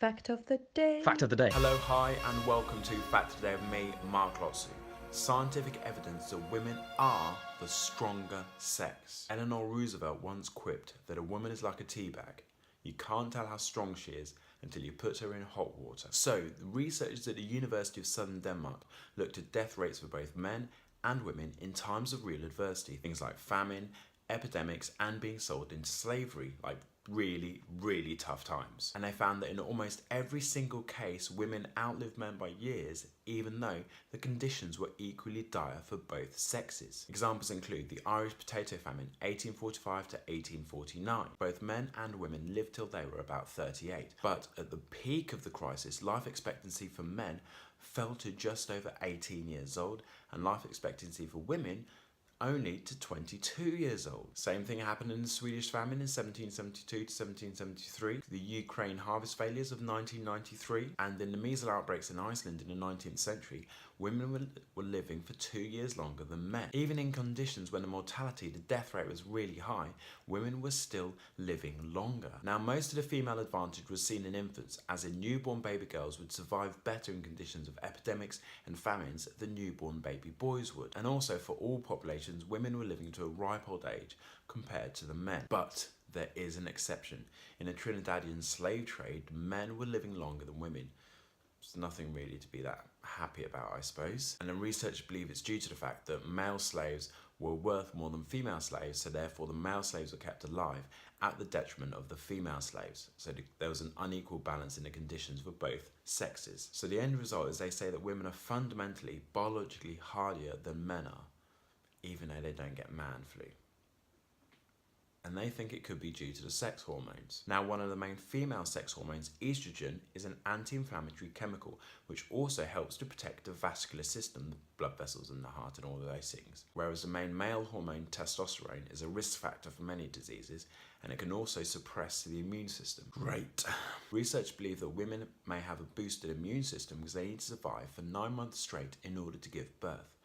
Fact of the day. Fact of the day. Hello, hi, and welcome to Fact of the Day with me, Mark Lotsu. Scientific evidence that women are the stronger sex. Eleanor Roosevelt once quipped that a woman is like a tea bag. You can't tell how strong she is until you put her in hot water. So, the researchers at the University of Southern Denmark looked at death rates for both men and women in times of real adversity. Things like famine, epidemics, and being sold into slavery, like really tough times. And they found that in almost every single case, women outlived men by years, even though the conditions were equally dire for both sexes. Examples include the Irish Potato Famine, 1845 to 1849. Both men and women lived till they were about 38. But at the peak of the crisis, life expectancy for men fell to just over 18 years old, and life expectancy for women only to 22 years old. Same thing happened in the Swedish famine in 1772 to 1773, the Ukraine harvest failures of 1993, and in the measles outbreaks in Iceland in the 19th century, women were living for 2 years longer than men. Even in conditions when the death rate was really high, women were still living longer. Now, most of the female advantage was seen in infants, as in newborn baby girls would survive better in conditions of epidemics and famines than newborn baby boys would. And also for all populations, women were living to a ripe old age compared to the men. But there is an exception. In the Trinidadian slave trade, men were living longer than women. There's nothing really to be that happy about, I suppose. And the researchers believe it's due to the fact that male slaves were worth more than female slaves, so therefore the male slaves were kept alive at the detriment of the female slaves. So there was an unequal balance in the conditions for both sexes. So the end result is they say that women are fundamentally, biologically hardier than men are, even though they don't get man flu. And they think it could be due to the sex hormones. Now, one of the main female sex hormones, estrogen, is an anti-inflammatory chemical which also helps to protect the vascular system, the blood vessels in the heart and all of those things. Whereas the main male hormone, testosterone, is a risk factor for many diseases, and it can also suppress the immune system. Great. Research believe that women may have a boosted immune system because they need to survive for 9 months straight in order to give birth,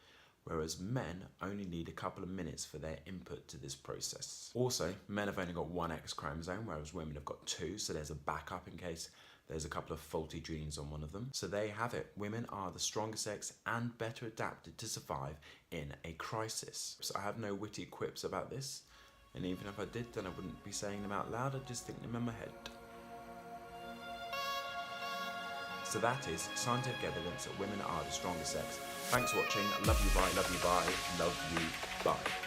whereas men only need a couple of minutes for their input to this process. Also, men have only got one X chromosome, whereas women have got two, so there's a backup in case there's a couple of faulty genes on one of them. So there you have it. Women are the stronger sex and better adapted to survive in a crisis. So I have no witty quips about this, and even if I did, then I wouldn't be saying them out loud, I'd just think them in my head. So that is scientific evidence that women are the stronger sex. Thanks for watching. Love you, bye. Love you, bye. Love you, bye.